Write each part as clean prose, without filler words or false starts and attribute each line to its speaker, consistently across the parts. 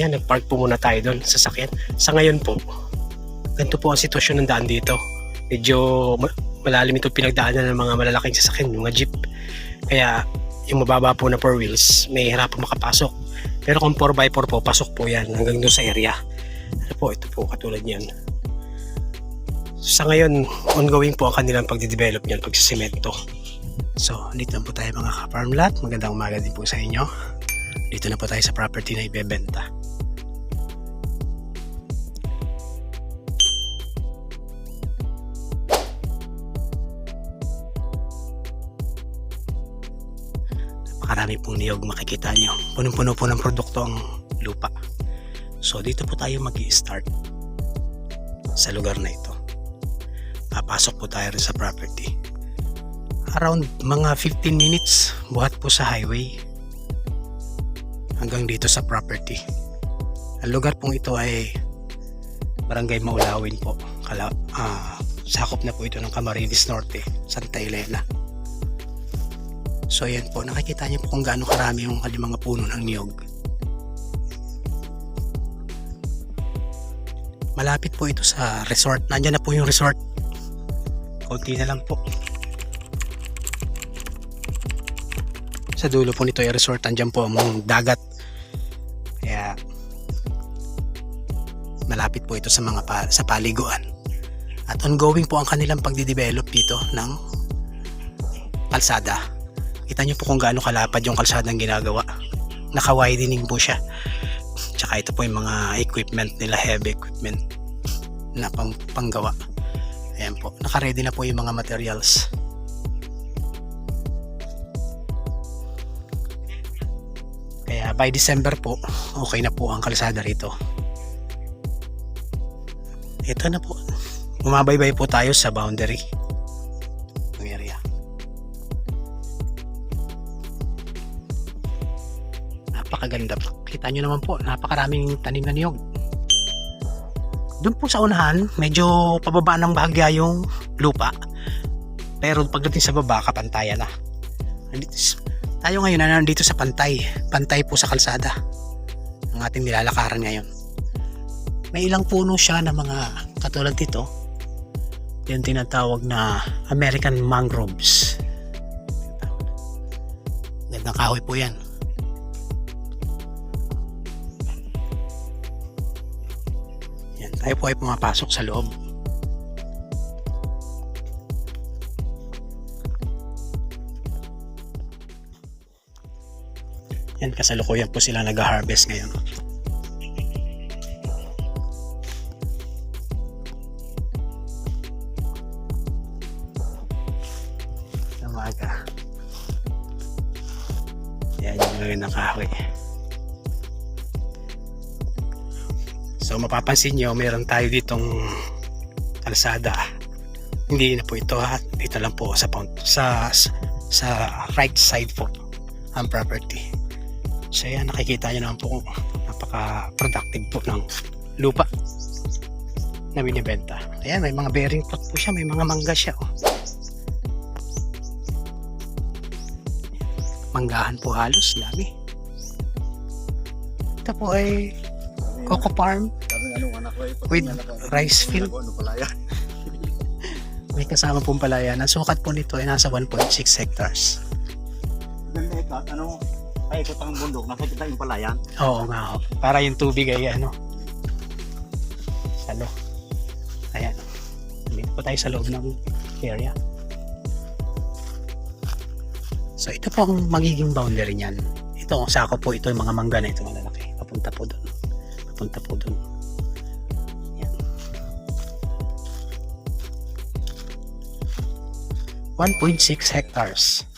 Speaker 1: Ayan, nag-park po muna tayo doon sa sasakyan. Sa ngayon po, ganito po ang sitwasyon ng daan dito. Medyo malalim itong pinagdaanan ng mga malalaking sasakyan, yung mga jeep. Kaya yung mababa po na 4 wheels, may hirapang makapasok. Pero kung 4x4 po, pasok po yan hanggang doon sa area. Ano po, ito po katulad yan. Sa ngayon, ongoing po ang kanilang pagdidevelop niyan, pagsisemento. So, dito na po tayo mga ka-farm lot. Magandang umaga din po sa inyo. Dito na po tayo sa property na ibebenta. Napakarami pong niyog makikita nyo. Punong-puno po ng produkto ang lupa. So, dito po tayo mag-i-start sa lugar na ito. Papasok po tayo rin sa property. Around mga 15 minutes buhat po sa highway hanggang dito sa property. Ang lugar pong ito ay Barangay Maulawin po. Sakop na po ito ng Camarines Norte, Santa Elena. So yan po, nakikita niyo po kung gaano karami yung mga puno ng niyog. Malapit po ito sa resort. Nandiyan na po yung resort. Konti na lang po. Sa dulo po nito ay resort. Nandiyan po ang dagat. Kaya malapit po ito sa sa paliguan. At ongoing po ang kanilang pagdidevelop dito ng kalsada. Kita nyo po kung gaano kalapad yung kalsada ng ginagawa. Naka-widening po siya. Tsaka ito po yung mga equipment nila, heavy equipment na panggawa. Ayan po, naka-ready na po yung mga materials. Kaya by December po, okay na po ang kalsada rito. Ito na po. Bumabaybay po tayo sa boundary ng area. Napakaganda po. Kita nyo naman po, napakaraming tanim na niyog. Doon po sa unahan, medyo pababa ng bahagya yung lupa. Pero pagdating sa baba, kapantayan na. Tayo ngayon na nandito sa pantay. Pantay po sa kalsada. Ang ating nilalakaran ngayon. May ilang puno siya na mga katulad dito. Yung tinatawag na American mangroves. Gandang kahoy po yan. Yan, tayo po ay pumapasok sa loob. Yan, kasalukuyan po sila nag-harvest ngayon. Umaga. Yan yung mga nakahoy. So mapapansin nyo, meron tayo ditong kalsada. Hindi na po ito ha. Dito lang po sa right side po ang property. So yan, nakikita nyo naman po kung napaka-productive po ng lupa na binibenta. Ayan, may mga bearing plot po siya, may mga mangga siya. Oh. Manggahan po halos, dami. Ito po ay coco farm with rice field. May kasama pong palayan. Ang sukat po nito ay nasa 1.6 hectares.
Speaker 2: Ay, ikot ang bundok, nakikita yung palayan.
Speaker 1: Oo nga, oh. Para yung tubig ay salo. Ayan. Dito po tayo sa loob ng area. So ito po ang magiging boundary niyan. Ito, sako po ito yung mga mangga na ito malalaki. Papunta po doon. Papunta po doon. Ayan. 1.6 hectares.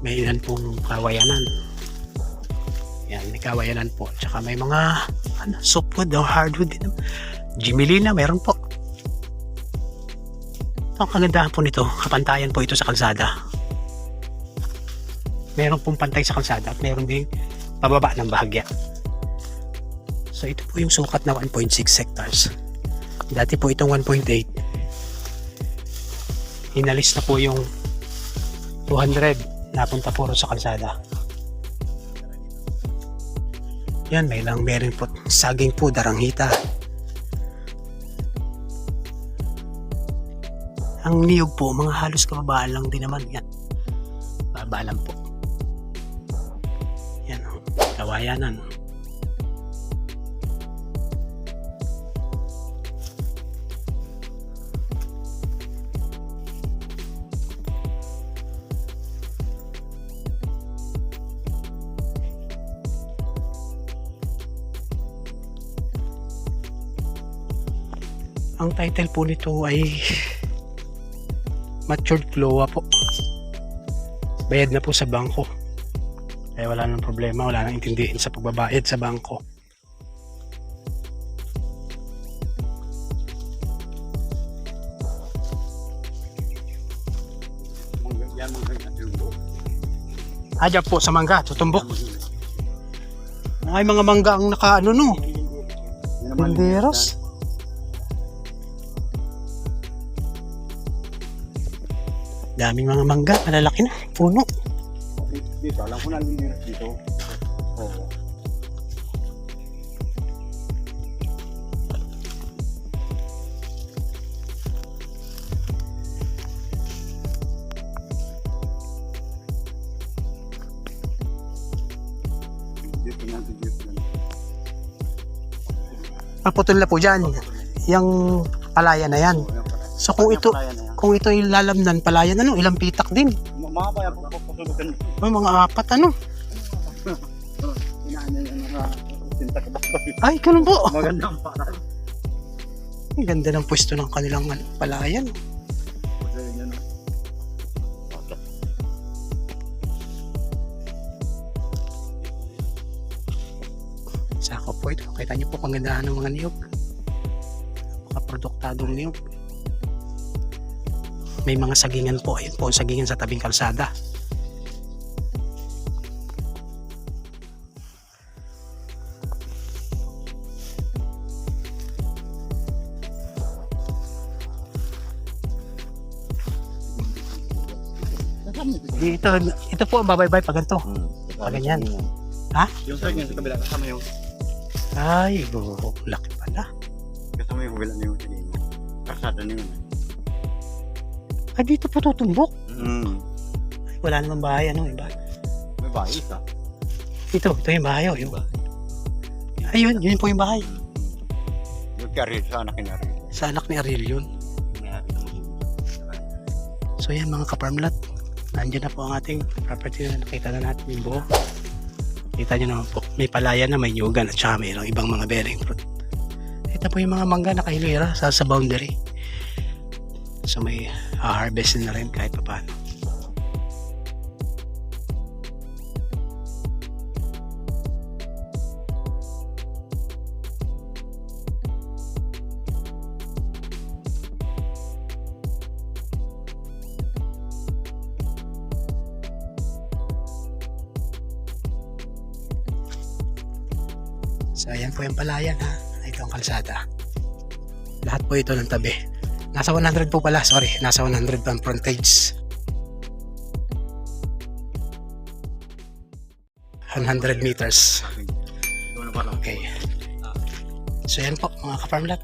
Speaker 1: May ilan pong kawayanan. Yan, may kawayanan po. Tsaka may mga softwood o hardwood din. Jimilina, meron po. Ito, ang kagandahan po nito, kapantayan po ito sa kalsada. Meron pong pantay sa kalsada at meron din pababa ng bahagya. So ito po yung sukat na 1.6 hectares. Dati po itong 1.8. inalis na po yung 200 napunta puro sa kalsada. Yan, may lang meron po saging po, daranghita. Ang niyog po, mga halos kababaan lang din naman. Yan, baba lang po. Yan, kawayanan. Ang title po nito ay Matured Cloa po. Bayad na po sa bangko. Kaya wala nang problema, wala nang intindihin sa pagbabayad sa bangko. Dyan po sa mangga, tutumbok. Ay, mga mangga ang naka-ano no. Banderos. Daming mga mangga, malalaki na, puno.
Speaker 2: Dito, alam ko na lindiras dito. Oo. Dito na, dito na.
Speaker 1: Maputol na po dyan. Yung palaya na yan. So kung ito yung lalamnan palayan, ano, ilang pitak din.
Speaker 2: Mga ba yan, puputulogan.
Speaker 1: May mga apat, ano.
Speaker 2: Inaanay ang mga sinta ka ba?
Speaker 1: Ay, ganun po.
Speaker 2: Magandang parang.
Speaker 1: Ang ganda ng pwesto ng kanilang palayan. Sakop po ito. Kita niyo po kagandahan ng mga niyog. Makaproduktadong niyog. May mga sagingan po. Ayun po ang sagingan sa tabing kalsada. Ito po ang babaybay pag ganito. Pag ganyan. Ha?
Speaker 2: Yung sa sa kabila, kasama yung
Speaker 1: Ay, laki pala.
Speaker 2: kasama yung kabila na yung sinimo. Kasada na yun.
Speaker 1: Ay, dito po tutumbok. Ay, wala namang bahay. Ano yung bahay?
Speaker 2: May bahay isa.
Speaker 1: Ito yung bahay. Oh, yung... Ayun, yun po yung bahay.
Speaker 2: Yung karil sa anak ni Aril.
Speaker 1: Sa anak ni Ariel yun. So yan mga kaparmlat. Nandiyan na po ang ating property na nakita na natin yung buo. Kita nyo naman po. May palaya na, may yugan at saka mayroong ibang mga bearing fruit. Ito po yung mga mangga nakahilera sa boundary. So may harvest na rin kahit pa paano. So ayan po yung palayan ha. Ito ang kalsada. Lahat po ito ng tabi. Nasa 100 po pala, sorry. Nasa 100 pa ang frontage. 100 meters. Okay. So yan po mga ka-farmlat.